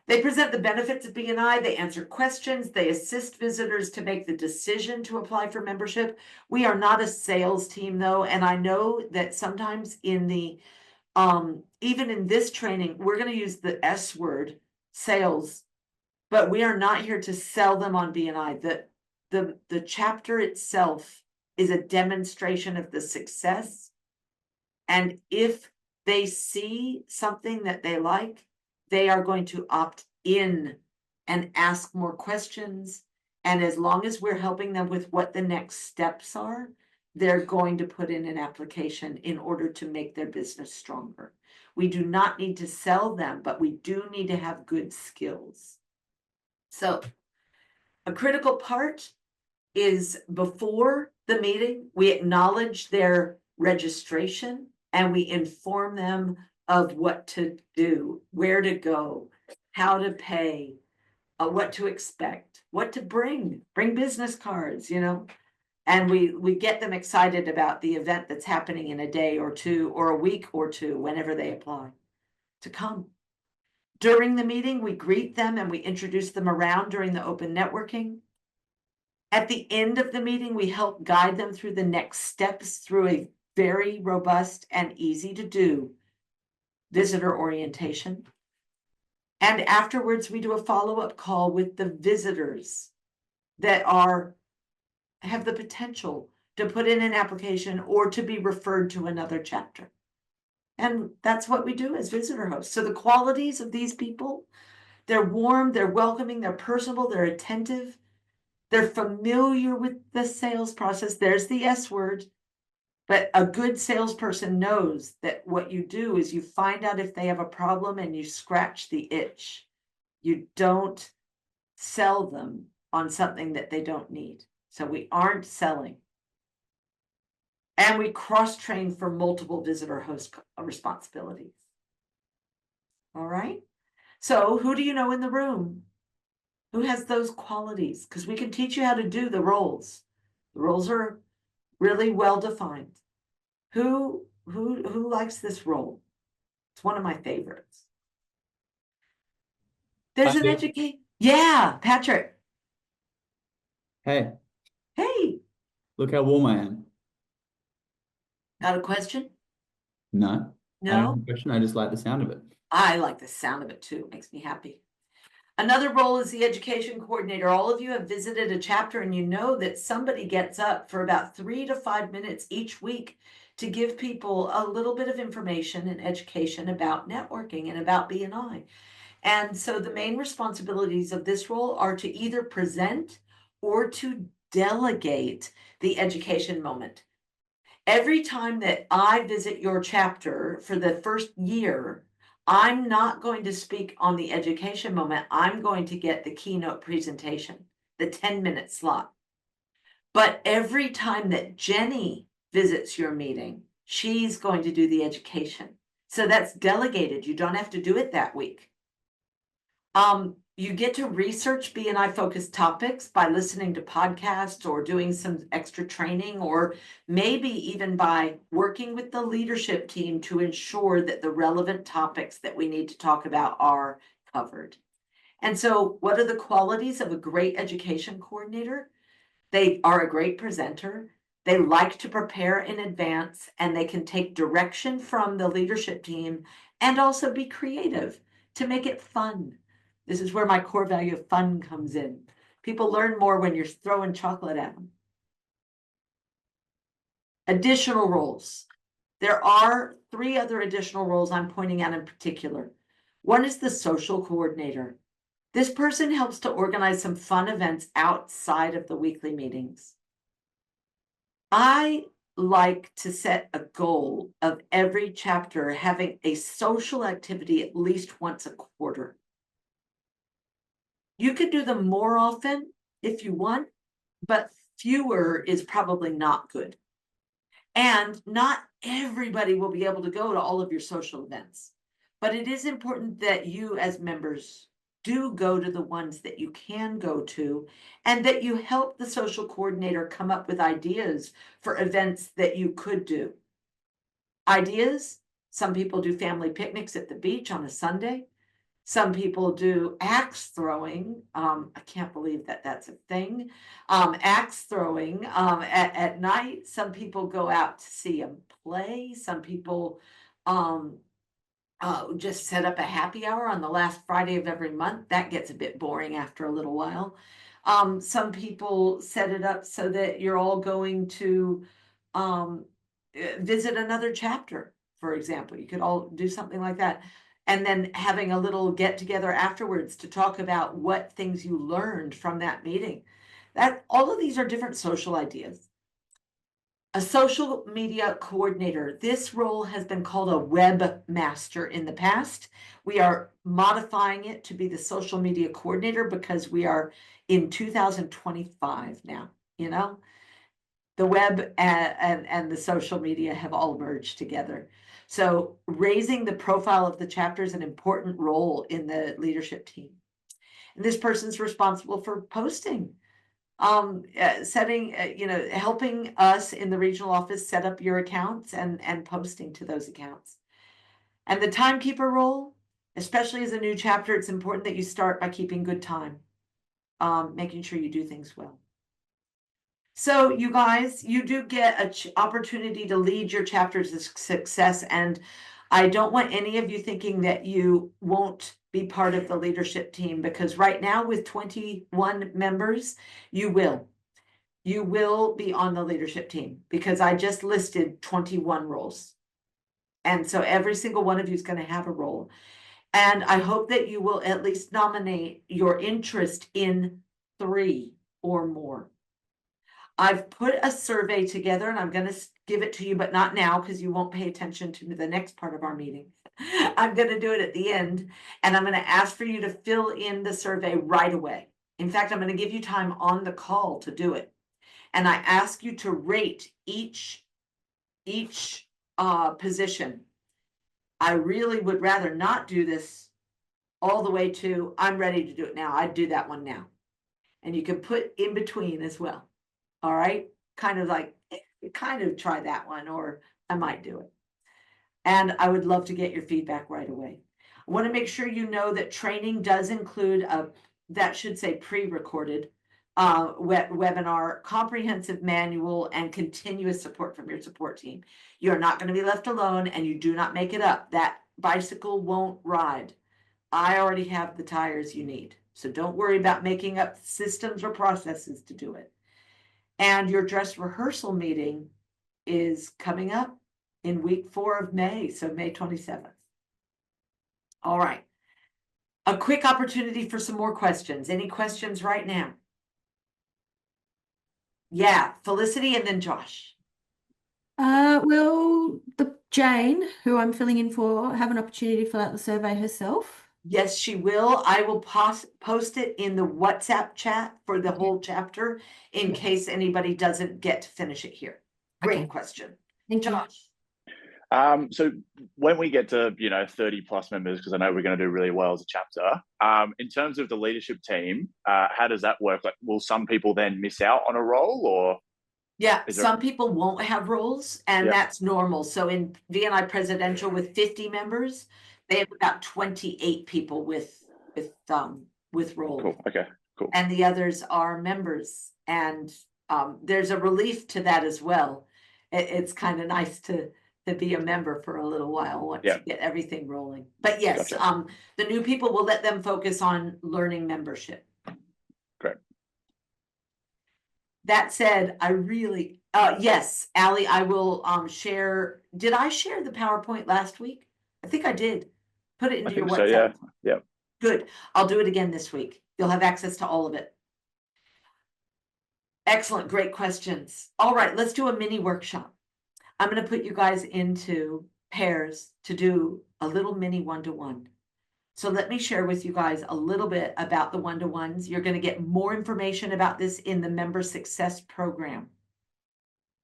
They present the benefits of BNI, they answer questions, they assist visitors to make the decision to apply for membership. We are not a sales team though, and I know that sometimes in the even in this training, we're going to use the S word, sales, but we are not here to sell them on BNI. The chapter itself is a demonstration of the success. And if they see something that they like, they are going to opt in and ask more questions. And as long as we're helping them with what the next steps are, they're going to put in an application in order to make their business stronger. We do not need to sell them, but we do need to have good skills. So a critical part is before the meeting, we acknowledge their registration and we inform them of what to do, where to go, how to pay, what to expect, what to bring business cards, and we get them excited about the event that's happening in a day or two or a week or two, whenever they apply to come. During the meeting, we greet them and we introduce them around during the open networking. At the end of the meeting, we help guide them through the next steps through a very robust and easy to do visitor orientation. And afterwards, we do a follow-up call with the visitors that have the potential to put in an application or to be referred to another chapter. And that's what we do as visitor hosts. So the qualities of these people, they're warm, they're welcoming, they're personable, they're attentive. They're familiar with the sales process. There's the S word. But a good salesperson knows that what you do is you find out if they have a problem and you scratch the itch. You don't sell them on something that they don't need. So we aren't selling. And we cross-train for multiple visitor host responsibilities. All right. So who do you know in the room who has those qualities? Because we can teach you how to do the roles. The roles are really well defined. Who likes this role? It's one of my favorites. There's an educate. Yeah, Patrick. Hey, Hey, look how warm I am. got a question? No, I don't No, have a question. I just like the sound of it. I like the sound of it too. It makes me happy. Another role is the education coordinator. All of you have visited a chapter and you know that somebody gets up for about 3 to 5 minutes each week to give people a little bit of information and education about networking and about BNI. And so the main responsibilities of this role are to either present or to delegate the education moment. Every time that I visit your chapter for the first year, I'm not going to speak on the education moment. I'm going to get the keynote presentation, the 10-minute slot. But every time that Jenny visits your meeting, she's going to do the education. So that's delegated. You don't have to do it that week. You get to research BNI focused topics by listening to podcasts or doing some extra training, or maybe even by working with the leadership team to ensure that the relevant topics that we need to talk about are covered. And so what are the qualities of a great education coordinator? They are a great presenter. They like to prepare in advance, and they can take direction from the leadership team and also be creative to make it fun. This is where my core value of fun comes in. People learn more when you're throwing chocolate at them. Additional roles. There are 3 other additional roles I'm pointing out in particular. One is the social coordinator. This person helps to organize some fun events outside of the weekly meetings. I like to set a goal of every chapter having a social activity at least once a quarter. You could do them more often if you want, but fewer is probably not good. And not everybody will be able to go to all of your social events, but it is important that you as members do go to the ones that you can go to, and that you help the social coordinator come up with ideas for events that you could do. Ideas, some people do family picnics at the beach on a Sunday. Some people do axe throwing. I can't believe that that's a thing. Axe throwing at night. Some people go out to see them play. Some people just set up a happy hour on the last Friday of every month. That gets a bit boring after a little while. Some people set it up so that you're all going to visit another chapter, for example. You could all do something like that. And then having a little get together afterwards to talk about what things you learned from that meeting. That all of these are different social ideas. A social media coordinator. This role has been called a webmaster in the past. We are modifying it to be the social media coordinator because we are in 2025 now, you know? The web and the social media have all merged together. So raising the profile of the chapter is an important role in the leadership team. And this person's responsible for posting, setting, helping us in the regional office set up your accounts and posting to those accounts. And the timekeeper role, especially as a new chapter, it's important that you start by keeping good time, making sure you do things well. So you guys, you do get an opportunity to lead your chapters to success. And I don't want any of you thinking that you won't be part of the leadership team, because right now with 21 members, you will be on the leadership team, because I just listed 21 roles. And so every single one of you is going to have a role. And I hope that you will at least nominate your interest in 3 or more. I've put a survey together and I'm going to give it to you, but not now because you won't pay attention to the next part of our meeting. I'm going to do it at the end, and I'm going to ask for you to fill in the survey right away. In fact, I'm going to give you time on the call to do it. And I ask you to rate each position. I really would rather not do this all the way to I'm ready to do it now. I'd do that one now. And you can put in between as well. All right, kind of like, kind of try that one, or I might do it. And I would love to get your feedback right away. I want to make sure you know that training does include that should say pre-recorded webinar, comprehensive manual, and continuous support from your support team. You're not going to be left alone, and you do not make it up. That bicycle won't ride. I already have the tires you need. So don't worry about making up systems or processes to do it. And your dress rehearsal meeting is coming up in week 4 of May, so May 27th. All right. A quick opportunity for some more questions. Any questions right now? Yeah, Felicity and then Josh. Will Jane, who I'm filling in for, have an opportunity to fill out the survey herself? Yes, she will. I will post it in the WhatsApp chat for the whole chapter in case anybody doesn't get to finish it here. Great question. Thank you. Josh. So when we get to 30 plus members, because I know we're going to do really well as a chapter, in terms of the leadership team, how does that work? Like, will some people then miss out on a role, or? Yeah, some people won't have roles, and that's normal. So in BNI Presidential with 50 members, they have about 28 people with roles. Cool. Okay, cool. And the others are members, and there's a relief to that as well. It's kind of nice to be a member for a little while once you get everything rolling. But yes, Gotcha. The new people will let them focus on learning membership. Great. That said, I really, yes, Allie, I will share. Did I share the PowerPoint last week? I think I did. Put it into your WhatsApp. So, yeah. Good. I'll do it again this week. You'll have access to all of it. Excellent. Great questions. All right, let's do a mini workshop. I'm going to put you guys into pairs to do a little mini one-to-one. So let me share with you guys a little bit about the one-to-ones. You're going to get more information about this in the member success program.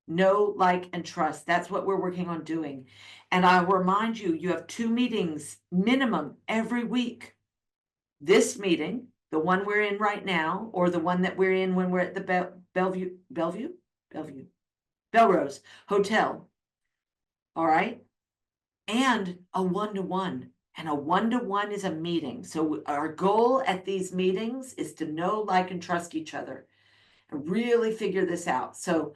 Know, like, and trust. That's what we're working on doing. And I'll remind you, you have 2 meetings minimum every week. This meeting, the one we're in right now, or the one that we're in when we're at the Belrose Hotel. All right. And a one-to-one And a one-to-one is a meeting. So our goal at these meetings is to know, like, and trust each other and really figure this out. So,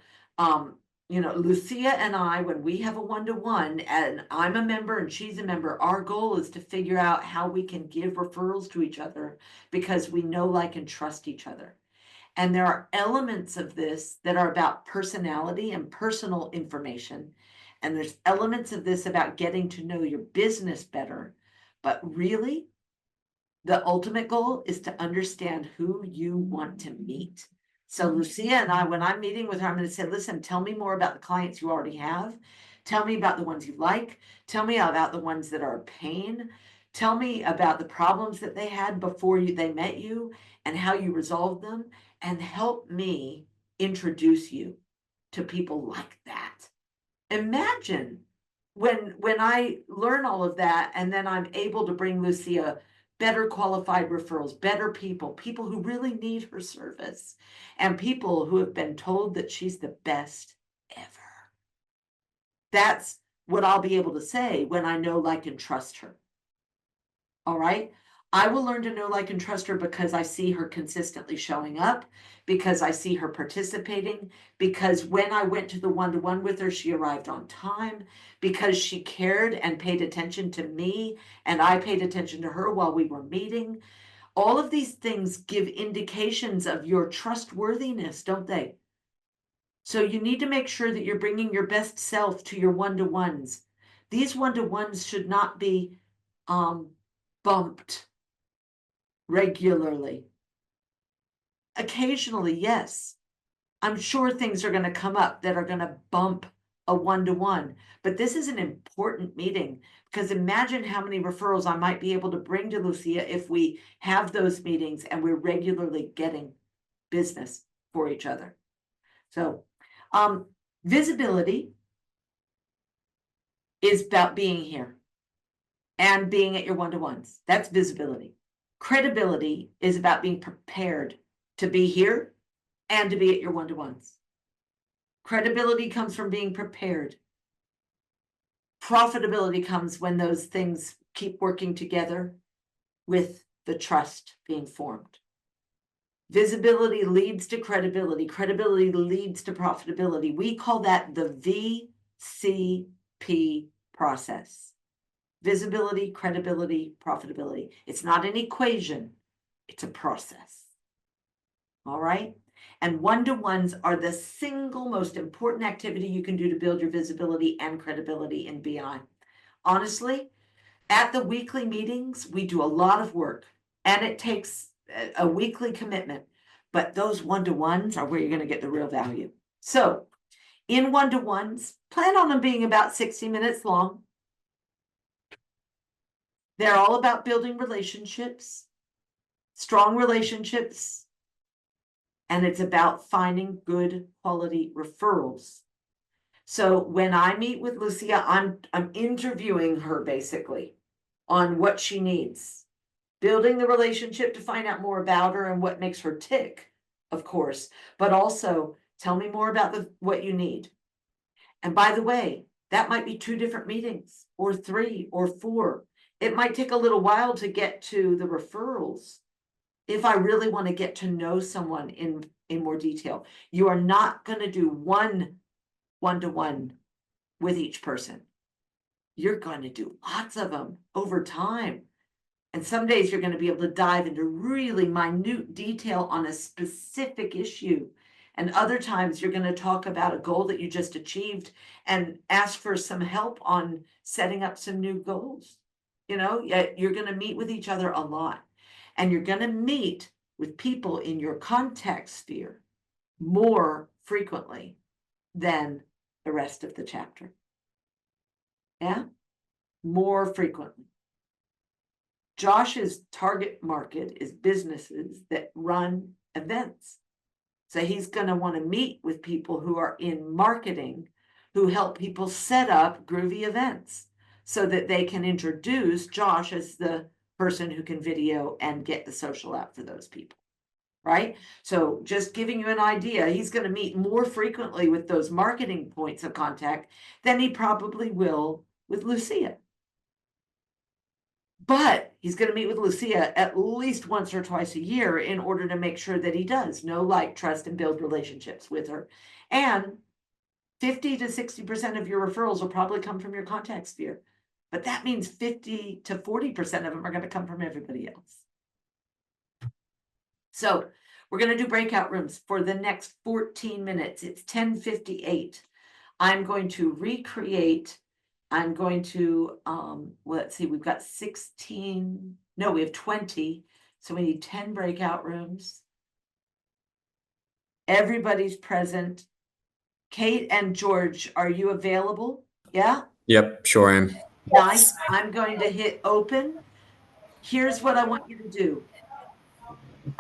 Lucia and I, when we have a one-to-one and I'm a member and she's a member, our goal is to figure out how we can give referrals to each other because we know, like, and trust each other. And there are elements of this that are about personality and personal information. And there's elements of this about getting to know your business better. But really, the ultimate goal is to understand who you want to meet. So Lucia and I, when I'm meeting with her, I'm going to say, listen, tell me more about the clients you already have. Tell me about the ones you like. Tell me about the ones that are a pain. Tell me about the problems that they had before they met you and how you resolved them, and help me introduce you to people like that. Imagine when I learn all of that, and then I'm able to bring Lucia better qualified referrals, better people who really need her service, and people who have been told that she's the best ever. That's what I'll be able to say when I know, like, and trust her. All right. I will learn to know, like, and trust her because I see her consistently showing up, because I see her participating, because when I went to the one-to-one with her, she arrived on time, because she cared and paid attention to me, and I paid attention to her while we were meeting. All of these things give indications of your trustworthiness, don't they? So you need to make sure that you're bringing your best self to your one-to-ones. These one-to-ones should not be bumped regularly. Occasionally, yes. I'm sure things are going to come up that are going to bump a one-to-one, but this is an important meeting, because imagine how many referrals I might be able to bring to Lucia if we have those meetings and we're regularly getting business for each other. So, visibility is about being here and being at your one-to-ones. That's visibility. Credibility is about being prepared to be here and to be at your one-to-ones. Credibility comes from being prepared. Profitability comes when those things keep working together with the trust being formed. Visibility leads to credibility. Credibility leads to profitability. We call that the VCP process. Visibility, credibility, profitability. It's not an equation, it's a process. All right? And one-to-ones are the single most important activity you can do to build your visibility and credibility in BNI. Honestly, at the weekly meetings, we do a lot of work, and it takes a weekly commitment, but those one-to-ones are where you're going to get the real value. So in one-to-ones, plan on them being about 60 minutes long. They're all about building relationships, strong relationships, and it's about finding good quality referrals. So when I meet with Lucia, I'm interviewing her basically on what she needs, building the relationship to find out more about her and what makes her tick, of course, but also tell me more about what you need. And by the way, that might be 2 different meetings or 3 or 4. It might take a little while to get to the referrals if I really want to get to know someone in more detail. You are not going to do one-to-one with each person. You're going to do lots of them over time. And some days you're going to be able to dive into really minute detail on a specific issue. And other times you're going to talk about a goal that you just achieved and ask for some help on setting up some new goals. You're going to meet with each other a lot. And you're going to meet with people in your contact sphere more frequently than the rest of the chapter. Yeah, more frequently. Josh's target market is businesses that run events. So he's going to want to meet with people who are in marketing, who help people set up groovy events so that they can introduce Josh as the person who can video and get the social out for those people, right? So just giving you an idea, he's going to meet more frequently with those marketing points of contact than he probably will with Lucia. But he's going to meet with Lucia at least once or twice a year in order to make sure that he does know, like, trust, and build relationships with her. And 50 to 60% of your referrals will probably come from your contact sphere. But that means 50 to 40% of them are going to come from everybody else. So we're going to do breakout rooms for the next 14 minutes. It's 10:58. I'm going to recreate. I'm going to, let's see, we've got 16. No, we have 20. So we need 10 breakout rooms. Everybody's present. Kate and George, are you available? Yeah? Yep, sure am. Nice. I'm going to hit open. Here's what I want you to do.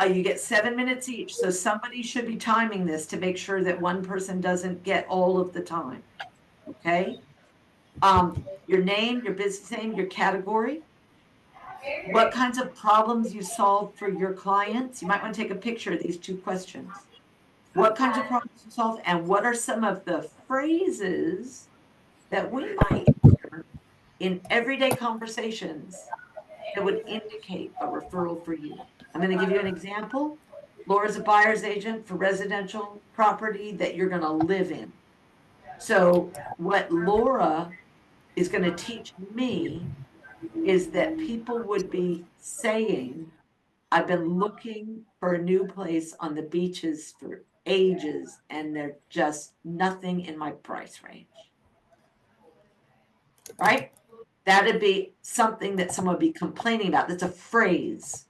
You get 7 minutes each. So somebody should be timing this to make sure that one person doesn't get all of the time. Okay. Your name, your business name, your category, what kinds of problems you solve for your clients. You might want to take a picture of these two questions. What kinds of problems you solve, and what are some of the phrases that we might hear in everyday conversations that would indicate a referral for you. I'm going to give you an example. Laura's a buyer's agent for residential property that you're going to live in. So what Laura is going to teach me is that people would be saying, I've been looking for a new place on the beaches for ages, and they're just nothing in my price range. Right? That'd be something that someone would be complaining about. That's a phrase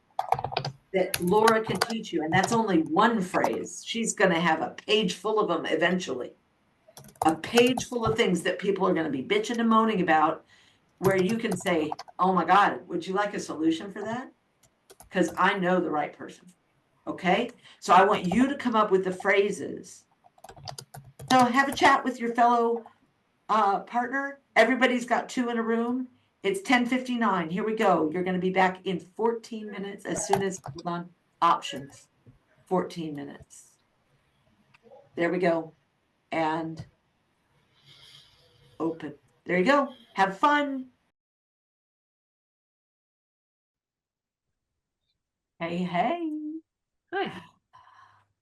that Laura can teach you. And that's only one phrase. She's going to have a page full of them eventually. A page full of things that people are going to be bitching and moaning about, where you can say, oh my God, would you like a solution for that? Because I know the right person. Okay. So I want you to come up with the phrases. So have a chat with your fellow partner. Everybody's got 2 in a room. It's 10:59. Here we go. You're going to be back in 14 minutes as soon as, hold on, options. 14 minutes. There we go. And open. There you go. Have fun. Hey, hey. Hi.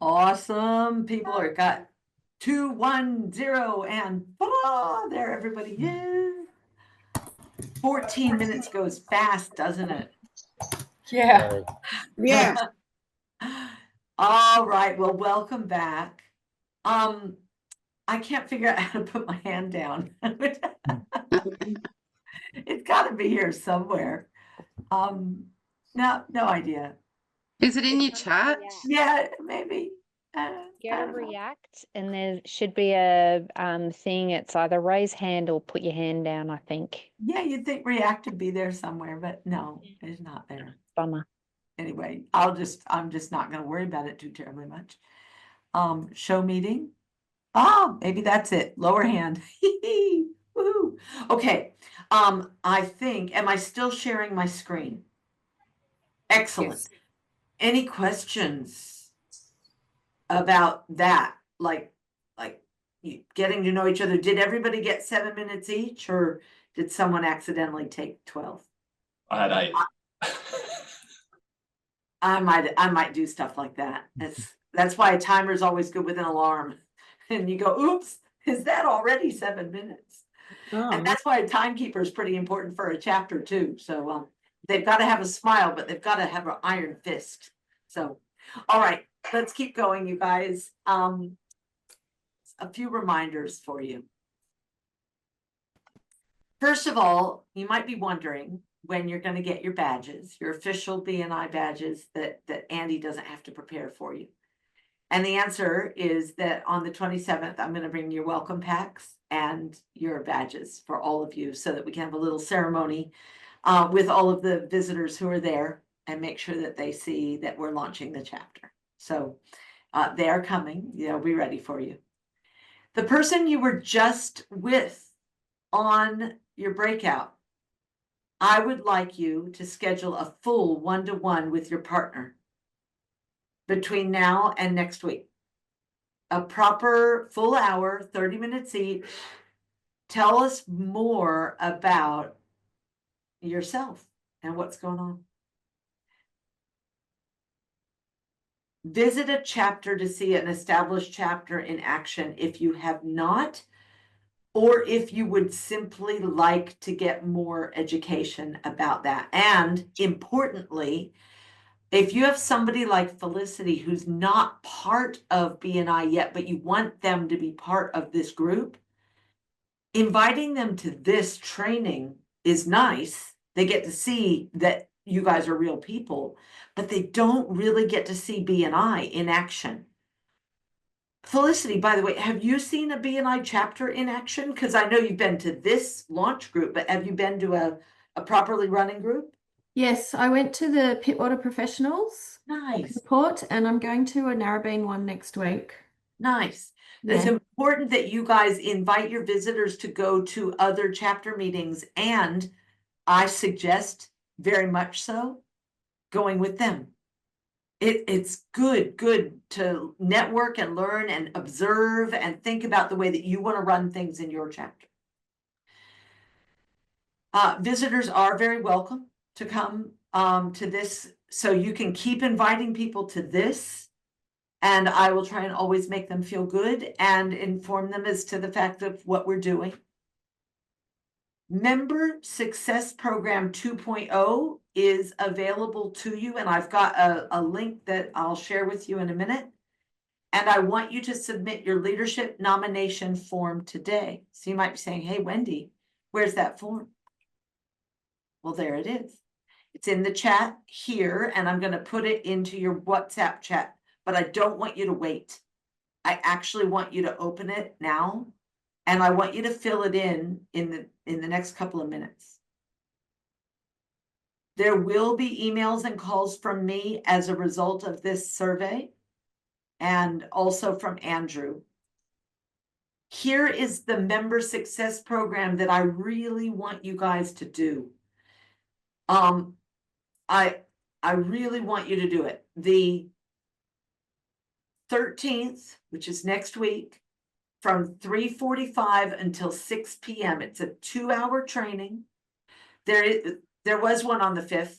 Awesome. People are got 2, 1, 0, and there everybody is. 14 minutes goes fast, doesn't it? Yeah. Yeah. All right. Well, welcome back. I can't figure out how to put my hand down. It's got to be here somewhere. No idea. Is it in your chat? Yeah, maybe. Go I don't know. react, and there should be a thing. It's either raise hand or put your hand down, I think. Yeah, you'd think React would be there somewhere, but no, it's not there. Bummer. Anyway, I'm just not going to worry about it too terribly much. Show meeting. Oh, maybe that's it. Lower hand. Woohoo. Okay. I think, am I still sharing my screen? Excellent. Yes. Any questions about that? Like getting to know each other. Did everybody get 7 minutes each, or did someone accidentally take 12? I had 8. I might do stuff like that. That's why a timer is always good with an alarm. And you go, oops, is that already 7 minutes? Oh, And that's why a timekeeper is pretty important for a chapter too. So they've got to have a smile, but they've got to have an iron fist. So, all right, let's keep going, you guys. A few reminders for you. First of all, you might be wondering when you're going to get your badges, your official BNI badges that Andy doesn't have to prepare for you. And the answer is that on the 27th, I'm going to bring your welcome packs and your badges for all of you so that we can have a little ceremony with all of the visitors who are there and make sure that they see that we're launching the chapter. So they are coming. They'll be ready for you. The person you were just with on your breakout, I would like you to schedule a full one-to-one with your partner between now and next week. A proper full hour, 30 minutes each. Tell us more about yourself. And what's going on? Visit a chapter to see an established chapter in action if you have not, or if you would simply like to get more education about that. And importantly, if you have somebody like Felicity who's not part of BNI yet, but you want them to be part of this group, inviting them to this training is nice. They get to see that you guys are real people, but they don't really get to see BNI in action. Felicity, by the way, have you seen a BNI chapter in action? Because I know you've been to this launch group, but have you been to a properly running group? Yes, I went to the Pittwater Professionals Nice, report, and I'm going to a Narrabeen one next week. nice. It's Yeah. important that you guys invite your visitors to go to other chapter meetings, and I suggest very much so going with them. It's good to network and learn and observe and think about the way that you want to run things in your chapter. Visitors are very welcome to come to this, so you can keep inviting people to this, and I will try and always make them feel good and inform them as to the fact of what we're doing. Member Success Program 2.0 is available to you, and I've got a link that I'll share with you in a minute. And I want you to submit your leadership nomination form today. So you might be saying, hey, Wendy, where's that form? Well, there it is. It's in the chat here, and I'm going to put it into your WhatsApp chat, but I don't want you to wait. I actually want you to open it now, and I want you to fill it in the next couple of minutes. There will be emails and calls from me as a result of this survey, and also from Andrew. Here is the member success program that I really want you guys to do. I really want you to do it. The 13th, which is next week, from 3:45 until 6 p.m. It's a 2-hour training. There was one on the 5th.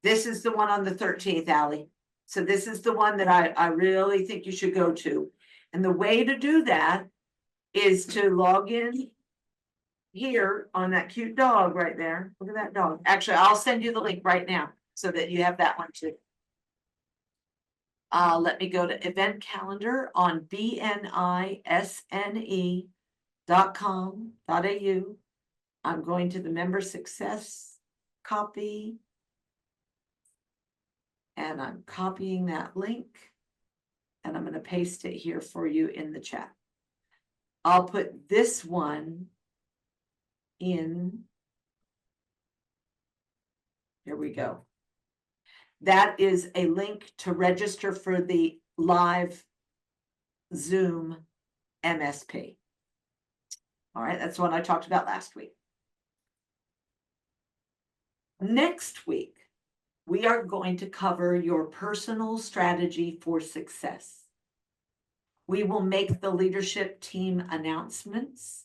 This is the one on the 13th, Allie. So this is the one that I really think you should go to. And the way to do that is to log in here on that cute dog right there. Look at that dog. Actually, I'll send you the link right now so that you have that one too. Let me go to event calendar on bnisne.com.au. I'm going to the member success copy, and I'm copying that link, and I'm going to paste it here for you in the chat. I'll put this one in. Here we go. That is a link to register for the live Zoom MSP. All right, that's what I talked about last week. Next week, we are going to cover your personal strategy for success. We will make the leadership team announcements.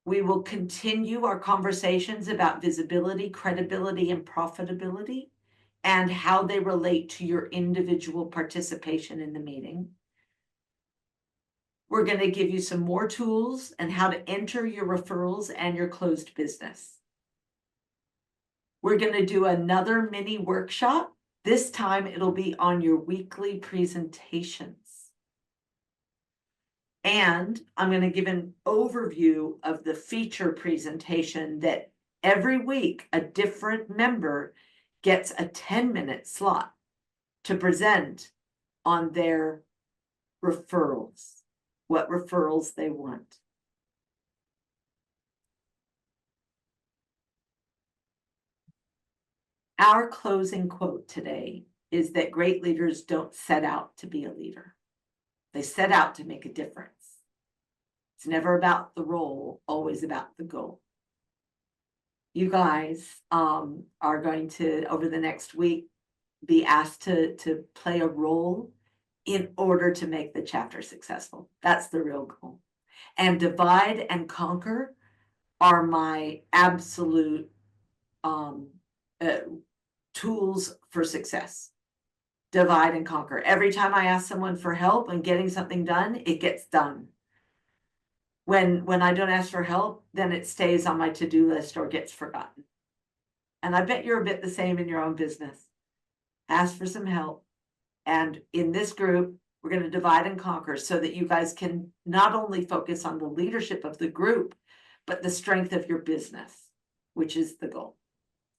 We will continue our conversations about visibility, credibility, and profitability, and how they relate to your individual participation in the meeting. We're going to give you some more tools and how to enter your referrals and your closed business. We're going to do another mini workshop. This time it'll be on your weekly presentations. And I'm going to give an overview of the feature presentation that every week a different member gets a 10-minute slot to present on their referrals, what referrals they want. Our closing quote today is that great leaders don't set out to be a leader. They set out to make a difference. It's never about the role, always about the goal. You guys are going to, over the next week, be asked to play a role in order to make the chapter successful. That's the real goal. And divide and conquer are my absolute tools for success. Divide and conquer. Every time I ask someone for help and getting something done, it gets done. When I don't ask for help, then it stays on my to-do list or gets forgotten. And I bet you're a bit the same in your own business. Ask for some help. And in this group, we're going to divide and conquer so that you guys can not only focus on the leadership of the group, but the strength of your business, which is the goal.